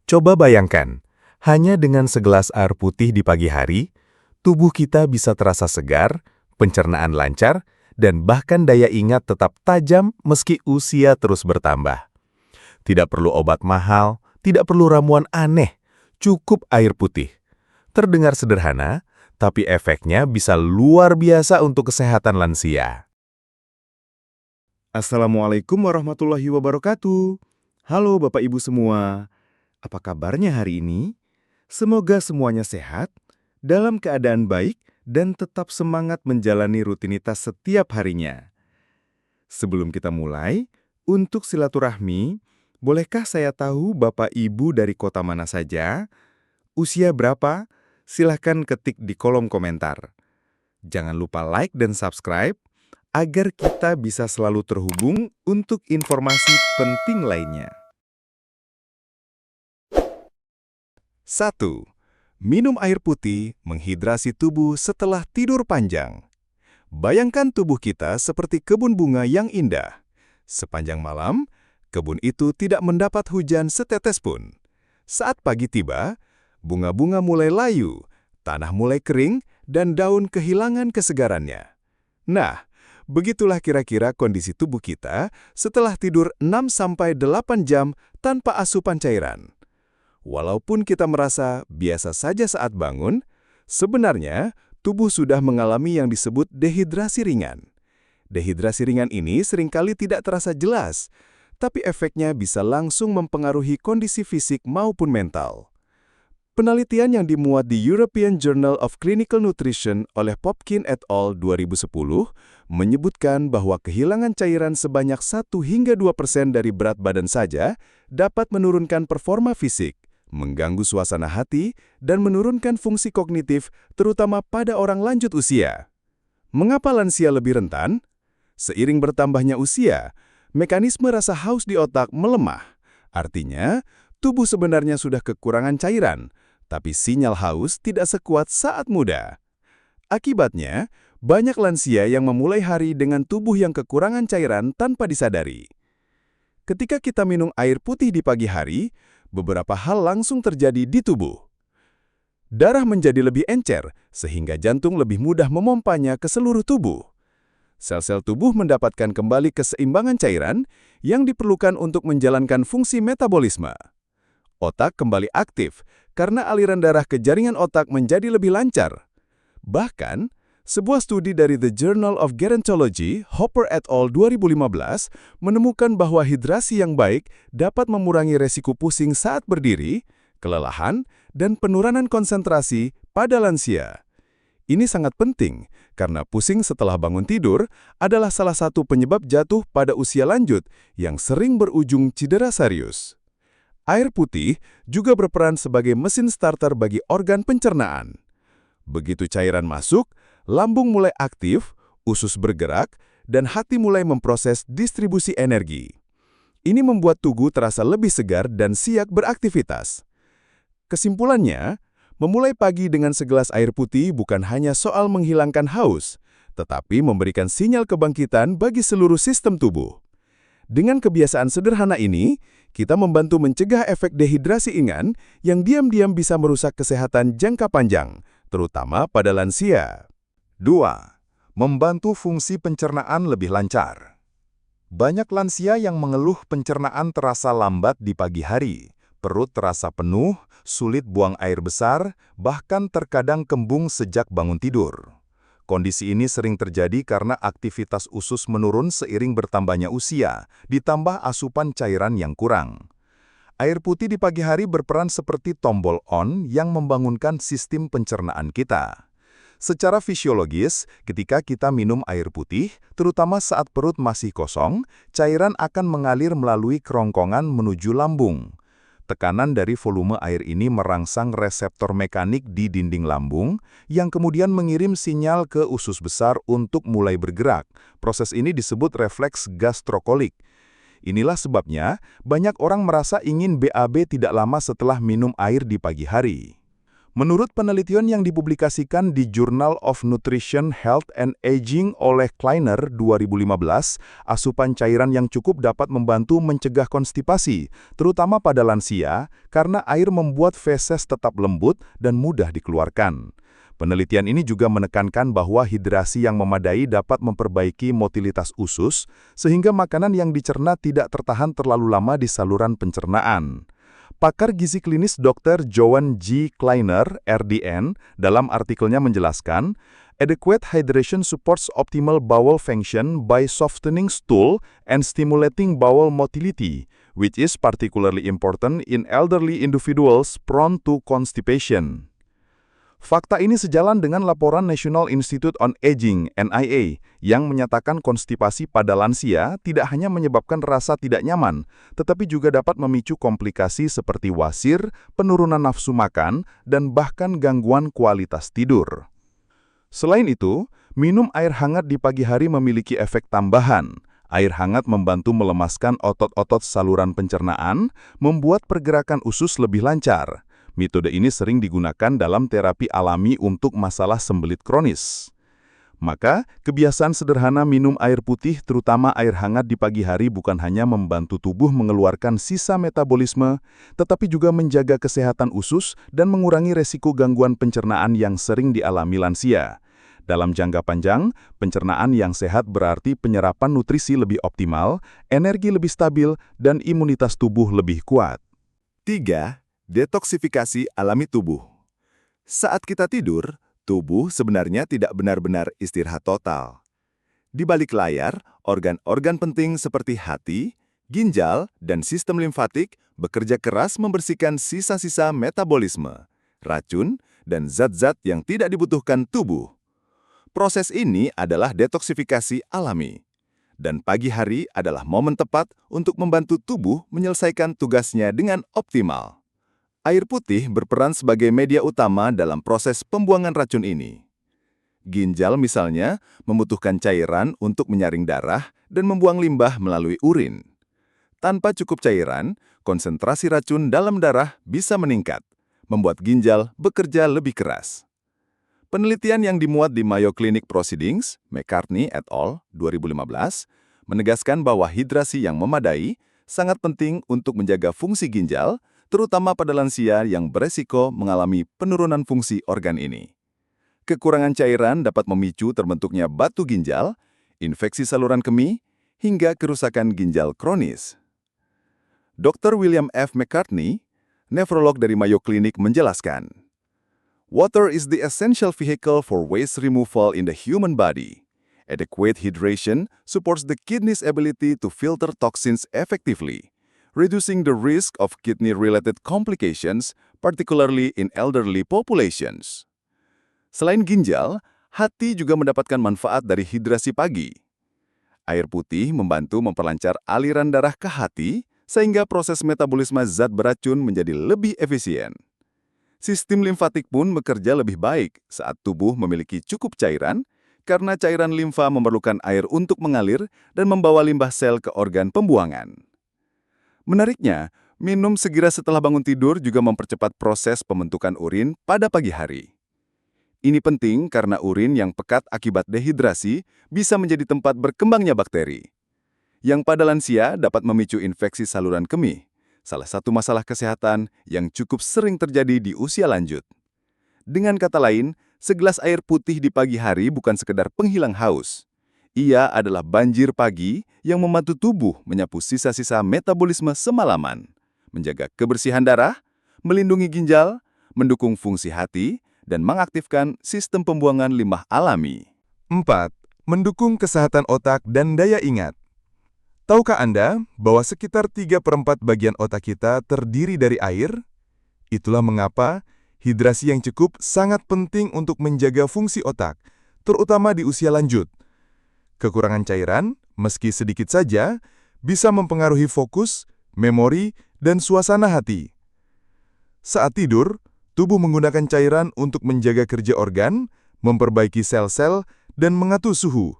Coba bayangkan, hanya dengan segelas air putih di pagi hari, tubuh kita bisa terasa segar, pencernaan lancar, dan bahkan daya ingat tetap tajam meski usia terus bertambah. Tidak perlu obat mahal, tidak perlu ramuan aneh, cukup air putih. Terdengar sederhana, tapi efeknya bisa luar biasa untuk kesehatan lansia. Assalamualaikum warahmatullahi wabarakatuh. Halo Bapak Ibu semua, apa kabarnya hari ini? Semoga semuanya sehat, dalam keadaan baik, dan tetap semangat menjalani rutinitas setiap harinya. Sebelum kita mulai, untuk silaturahmi, bolehkah saya tahu Bapak Ibu dari kota mana saja? Usia berapa? Silahkan ketik di kolom komentar. Jangan lupa like dan subscribe agar kita bisa selalu terhubung untuk informasi penting lainnya. 1. Minum air putih menghidrasi tubuh setelah tidur panjang. Bayangkan tubuh kita seperti kebun bunga yang indah. Sepanjang malam, kebun itu tidak mendapat hujan setetes pun. Saat pagi tiba, bunga-bunga mulai layu, tanah mulai kering, dan daun kehilangan kesegarannya. Nah, begitulah kira-kira kondisi tubuh kita setelah tidur 6-8 jam tanpa asupan cairan. Walaupun kita merasa biasa saja saat bangun, sebenarnya tubuh sudah mengalami yang disebut dehidrasi ringan. Dehidrasi ringan ini seringkali tidak terasa jelas, tapi efeknya bisa langsung mempengaruhi kondisi fisik maupun mental. Penelitian yang dimuat di European Journal of Clinical Nutrition oleh Popkin et al. 2010 menyebutkan bahwa kehilangan cairan sebanyak 1-2% dari berat badan saja dapat menurunkan performa fisik, mengganggu suasana hati, dan menurunkan fungsi kognitif, terutama pada orang lanjut usia. Mengapa lansia lebih rentan? Seiring bertambahnya usia, mekanisme rasa haus di otak melemah. Artinya, tubuh sebenarnya sudah kekurangan cairan, tapi sinyal haus tidak sekuat saat muda. Akibatnya, banyak lansia yang memulai hari dengan tubuh yang kekurangan cairan tanpa disadari. Ketika kita minum air putih di pagi hari, beberapa hal langsung terjadi di tubuh. Darah menjadi lebih encer, sehingga jantung lebih mudah memompanya ke seluruh tubuh. Sel-sel tubuh mendapatkan kembali keseimbangan cairan yang diperlukan untuk menjalankan fungsi metabolisme. Otak kembali aktif karena aliran darah ke jaringan otak menjadi lebih lancar. Bahkan, sebuah studi dari The Journal of Gerontology, Hopper et al. 2015, menemukan bahwa hidrasi yang baik dapat mengurangi resiko pusing saat berdiri, kelelahan, dan penurunan konsentrasi pada lansia. Ini sangat penting karena pusing setelah bangun tidur adalah salah satu penyebab jatuh pada usia lanjut yang sering berujung cedera serius. Air putih juga berperan sebagai mesin starter bagi organ pencernaan. Begitu cairan masuk, lambung mulai aktif, usus bergerak, dan hati mulai memproses distribusi energi. Ini membuat tubuh terasa lebih segar dan siap beraktivitas. Kesimpulannya, memulai pagi dengan segelas air putih bukan hanya soal menghilangkan haus, tetapi memberikan sinyal kebangkitan bagi seluruh sistem tubuh. Dengan kebiasaan sederhana ini, kita membantu mencegah efek dehidrasi ringan yang diam-diam bisa merusak kesehatan jangka panjang, terutama pada lansia. 2. Membantu fungsi pencernaan lebih lancar. Banyak lansia yang mengeluh pencernaan terasa lambat di pagi hari, perut terasa penuh, sulit buang air besar, bahkan terkadang kembung sejak bangun tidur. Kondisi ini sering terjadi karena aktivitas usus menurun seiring bertambahnya usia, ditambah asupan cairan yang kurang. Air putih di pagi hari berperan seperti tombol on yang membangunkan sistem pencernaan kita. Secara fisiologis, ketika kita minum air putih, terutama saat perut masih kosong, cairan akan mengalir melalui kerongkongan menuju lambung. Tekanan dari volume air ini merangsang reseptor mekanik di dinding lambung, yang kemudian mengirim sinyal ke usus besar untuk mulai bergerak. Proses ini disebut refleks gastrokolik. Inilah sebabnya, banyak orang merasa ingin BAB tidak lama setelah minum air di pagi hari. Menurut penelitian yang dipublikasikan di Journal of Nutrition, Health and Aging oleh Kleiner 2015, asupan cairan yang cukup dapat membantu mencegah konstipasi, terutama pada lansia, karena air membuat feses tetap lembut dan mudah dikeluarkan. Penelitian ini juga menekankan bahwa hidrasi yang memadai dapat memperbaiki motilitas usus, sehingga makanan yang dicerna tidak tertahan terlalu lama di saluran pencernaan. Pakar gizi klinis Dr. Joan G. Kleiner, RDN, dalam artikelnya menjelaskan, adequate hydration supports optimal bowel function by softening stool and stimulating bowel motility, which is particularly important in elderly individuals prone to constipation. Fakta ini sejalan dengan laporan National Institute on Aging (NIA) yang menyatakan konstipasi pada lansia tidak hanya menyebabkan rasa tidak nyaman, tetapi juga dapat memicu komplikasi seperti wasir, penurunan nafsu makan, dan bahkan gangguan kualitas tidur. Selain itu, minum air hangat di pagi hari memiliki efek tambahan. Air hangat membantu melemaskan otot-otot saluran pencernaan, membuat pergerakan usus lebih lancar. Metode ini sering digunakan dalam terapi alami untuk masalah sembelit kronis. Maka, kebiasaan sederhana minum air putih, terutama air hangat di pagi hari, bukan hanya membantu tubuh mengeluarkan sisa metabolisme, tetapi juga menjaga kesehatan usus dan mengurangi resiko gangguan pencernaan yang sering dialami lansia. Dalam jangka panjang, pencernaan yang sehat berarti penyerapan nutrisi lebih optimal, energi lebih stabil, dan imunitas tubuh lebih kuat. 3. Detoksifikasi alami tubuh. Saat kita tidur, tubuh sebenarnya tidak benar-benar istirahat total. Di balik layar, organ-organ penting seperti hati, ginjal, dan sistem limfatik bekerja keras membersihkan sisa-sisa metabolisme, racun, dan zat-zat yang tidak dibutuhkan tubuh. Proses ini adalah detoksifikasi alami. Dan pagi hari adalah momen tepat untuk membantu tubuh menyelesaikan tugasnya dengan optimal. Air putih berperan sebagai media utama dalam proses pembuangan racun ini. Ginjal misalnya membutuhkan cairan untuk menyaring darah dan membuang limbah melalui urin. Tanpa cukup cairan, konsentrasi racun dalam darah bisa meningkat, membuat ginjal bekerja lebih keras. Penelitian yang dimuat di Mayo Clinic Proceedings, McCartney et al. 2015, menegaskan bahwa hidrasi yang memadai sangat penting untuk menjaga fungsi ginjal, terutama pada lansia yang beresiko mengalami penurunan fungsi organ ini. Kekurangan cairan dapat memicu terbentuknya batu ginjal, infeksi saluran kemih, hingga kerusakan ginjal kronis. Dr. William F. McCartney, nefrolog dari Mayo Clinic, menjelaskan, "Water is the essential vehicle for waste removal in the human body. Adequate hydration supports the kidney's ability to filter toxins effectively, reducing the risk of kidney-related complications, particularly in elderly populations." Selain ginjal, hati juga mendapatkan manfaat dari hidrasi pagi. Air putih membantu memperlancar aliran darah ke hati, sehingga proses metabolisme zat beracun menjadi lebih efisien. Sistem limfatik pun bekerja lebih baik saat tubuh memiliki cukup cairan, karena cairan limfa memerlukan air untuk mengalir dan membawa limbah sel ke organ pembuangan. Menariknya, minum segera setelah bangun tidur juga mempercepat proses pembentukan urin pada pagi hari. Ini penting karena urin yang pekat akibat dehidrasi bisa menjadi tempat berkembangnya bakteri, yang pada lansia dapat memicu infeksi saluran kemih, salah satu masalah kesehatan yang cukup sering terjadi di usia lanjut. Dengan kata lain, segelas air putih di pagi hari bukan sekedar penghilang haus. Ia adalah banjir pagi yang membantu tubuh menyapu sisa-sisa metabolisme semalaman, menjaga kebersihan darah, melindungi ginjal, mendukung fungsi hati, dan mengaktifkan sistem pembuangan limbah alami. 4. Mendukung kesehatan otak dan daya ingat. Tahukah Anda bahwa sekitar 3/4 bagian otak kita terdiri dari air? Itulah mengapa hidrasi yang cukup sangat penting untuk menjaga fungsi otak, terutama di usia lanjut. Kekurangan cairan, meski sedikit saja, bisa mempengaruhi fokus, memori, dan suasana hati. Saat tidur, tubuh menggunakan cairan untuk menjaga kerja organ, memperbaiki sel-sel, dan mengatur suhu.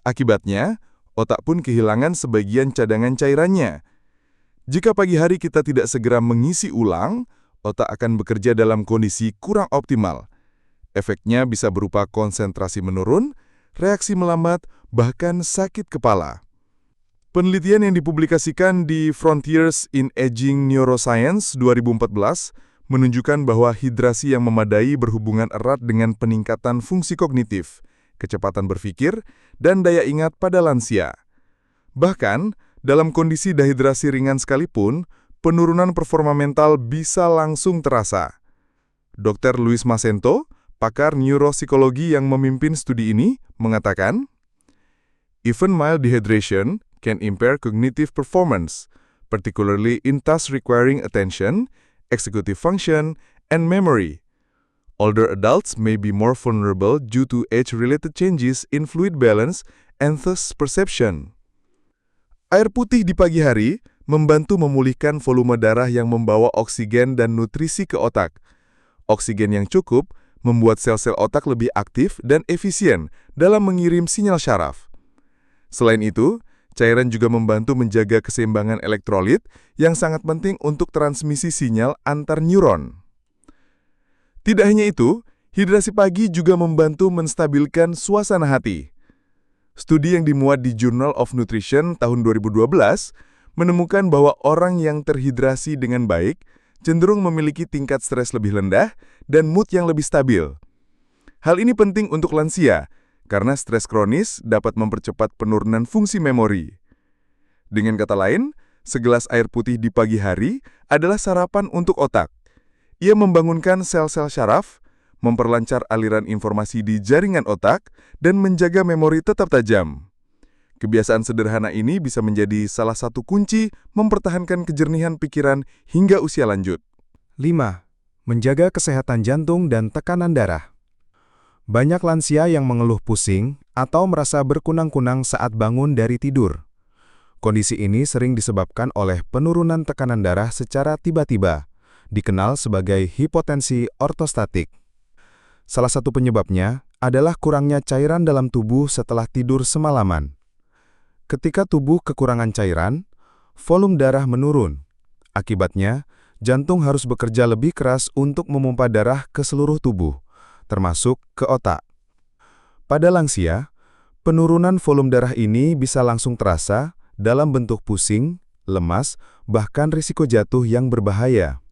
Akibatnya, otak pun kehilangan sebagian cadangan cairannya. Jika pagi hari kita tidak segera mengisi ulang, otak akan bekerja dalam kondisi kurang optimal. Efeknya bisa berupa konsentrasi menurun, reaksi melambat, bahkan sakit kepala. Penelitian yang dipublikasikan di Frontiers in Aging Neuroscience 2014 menunjukkan bahwa hidrasi yang memadai berhubungan erat dengan peningkatan fungsi kognitif, kecepatan berpikir, dan daya ingat pada lansia. Bahkan, dalam kondisi dehidrasi ringan sekalipun, penurunan performa mental bisa langsung terasa. Dr. Luis Macento, pakar neuropsikologi yang memimpin studi ini, mengatakan, "Even mild dehydration can impair cognitive performance, particularly in tasks requiring attention, executive function, and memory. Older adults may be more vulnerable due to age-related changes in fluid balance and thus perception." Air putih di pagi hari membantu memulihkan volume darah yang membawa oksigen dan nutrisi ke otak. Oksigen yang cukup membuat sel-sel otak lebih aktif dan efisien dalam mengirim sinyal syaraf. Selain itu, cairan juga membantu menjaga keseimbangan elektrolit yang sangat penting untuk transmisi sinyal antar neuron. Tidak hanya itu, hidrasi pagi juga membantu menstabilkan suasana hati. Studi yang dimuat di Journal of Nutrition tahun 2012 menemukan bahwa orang yang terhidrasi dengan baik cenderung memiliki tingkat stres lebih rendah dan mood yang lebih stabil. Hal ini penting untuk lansia, karena stres kronis dapat mempercepat penurunan fungsi memori. Dengan kata lain, segelas air putih di pagi hari adalah sarapan untuk otak. Ia membangunkan sel-sel syaraf, memperlancar aliran informasi di jaringan otak, dan menjaga memori tetap tajam. Kebiasaan sederhana ini bisa menjadi salah satu kunci mempertahankan kejernihan pikiran hingga usia lanjut. 5. Menjaga kesehatan jantung dan tekanan darah. Banyak lansia yang mengeluh pusing atau merasa berkunang-kunang saat bangun dari tidur. Kondisi ini sering disebabkan oleh penurunan tekanan darah secara tiba-tiba, dikenal sebagai hipotensi ortostatik. Salah satu penyebabnya adalah kurangnya cairan dalam tubuh setelah tidur semalaman. Ketika tubuh kekurangan cairan, volume darah menurun. Akibatnya, jantung harus bekerja lebih keras untuk memompa darah ke seluruh tubuh, termasuk ke otak. Pada lansia, penurunan volume darah ini bisa langsung terasa dalam bentuk pusing, lemas, bahkan risiko jatuh yang berbahaya.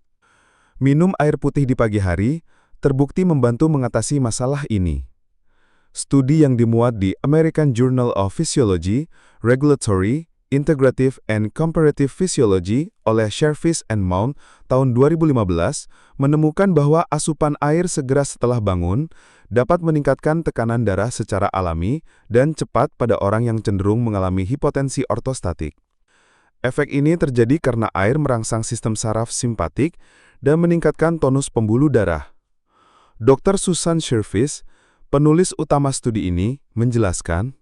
Minum air putih di pagi hari terbukti membantu mengatasi masalah ini. Studi yang dimuat di American Journal of Physiology, Regulatory, Integrative and Comparative Physiology oleh Sherfish and Mount tahun 2015 menemukan bahwa asupan air segera setelah bangun dapat meningkatkan tekanan darah secara alami dan cepat pada orang yang cenderung mengalami hipotensi ortostatik. Efek ini terjadi karena air merangsang sistem saraf simpatik dan meningkatkan tonus pembuluh darah. Dr. Susan Sherfish, penulis utama studi ini, menjelaskan,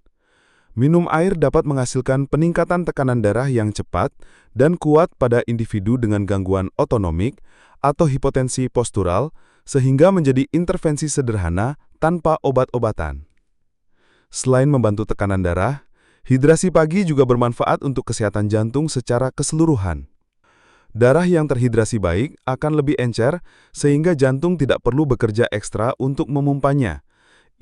minum air dapat menghasilkan peningkatan tekanan darah yang cepat dan kuat pada individu dengan gangguan otonomik atau hipotensi postural, sehingga menjadi intervensi sederhana tanpa obat-obatan. Selain membantu tekanan darah, hidrasi pagi juga bermanfaat untuk kesehatan jantung secara keseluruhan. Darah yang terhidrasi baik akan lebih encer, sehingga jantung tidak perlu bekerja ekstra untuk memumpanya.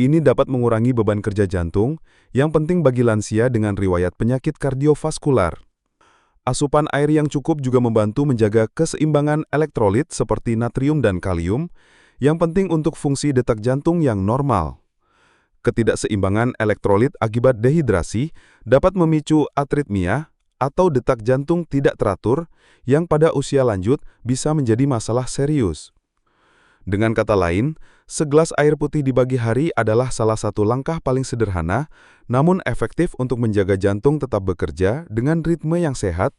Ini dapat mengurangi beban kerja jantung, yang penting bagi lansia dengan riwayat penyakit kardiovaskular. Asupan air yang cukup juga membantu menjaga keseimbangan elektrolit seperti natrium dan kalium, yang penting untuk fungsi detak jantung yang normal. Ketidakseimbangan elektrolit akibat dehidrasi dapat memicu arritmia atau detak jantung tidak teratur, yang pada usia lanjut bisa menjadi masalah serius. Dengan kata lain, segelas air putih di pagi hari adalah salah satu langkah paling sederhana, namun efektif untuk menjaga jantung tetap bekerja dengan ritme yang sehat,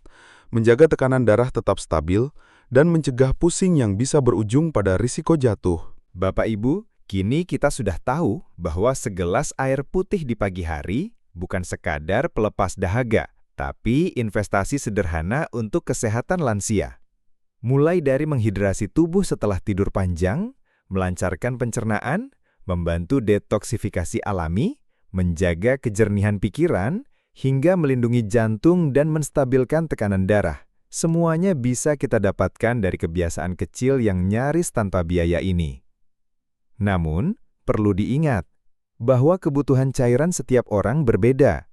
menjaga tekanan darah tetap stabil, dan mencegah pusing yang bisa berujung pada risiko jatuh. Bapak Ibu, kini kita sudah tahu bahwa segelas air putih di pagi hari bukan sekadar pelepas dahaga, tapi investasi sederhana untuk kesehatan lansia. Mulai dari menghidrasi tubuh setelah tidur panjang, melancarkan pencernaan, membantu detoksifikasi alami, menjaga kejernihan pikiran, hingga melindungi jantung dan menstabilkan tekanan darah. Semuanya bisa kita dapatkan dari kebiasaan kecil yang nyaris tanpa biaya ini. Namun, perlu diingat bahwa kebutuhan cairan setiap orang berbeda.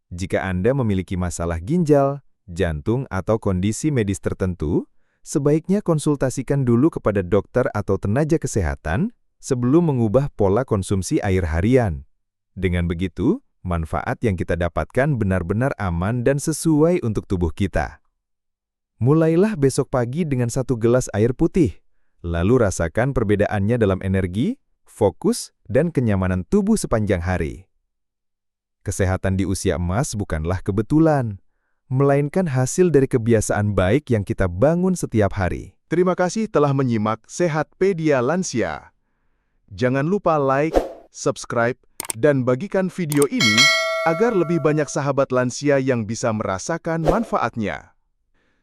Jika Anda memiliki masalah ginjal, jantung, atau kondisi medis tertentu, sebaiknya konsultasikan dulu kepada dokter atau tenaga kesehatan sebelum mengubah pola konsumsi air harian. Dengan begitu, manfaat yang kita dapatkan benar-benar aman dan sesuai untuk tubuh kita. Mulailah besok pagi dengan 1 gelas air putih, lalu rasakan perbedaannya dalam energi, fokus, dan kenyamanan tubuh sepanjang hari. Kesehatan di usia emas bukanlah kebetulan, melainkan hasil dari kebiasaan baik yang kita bangun setiap hari. Terima kasih telah menyimak Sehatpedia Lansia. Jangan lupa like, subscribe, dan bagikan video ini agar lebih banyak sahabat lansia yang bisa merasakan manfaatnya.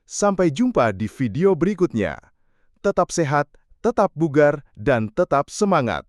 Sampai jumpa di video berikutnya. Tetap sehat, tetap bugar, dan tetap semangat.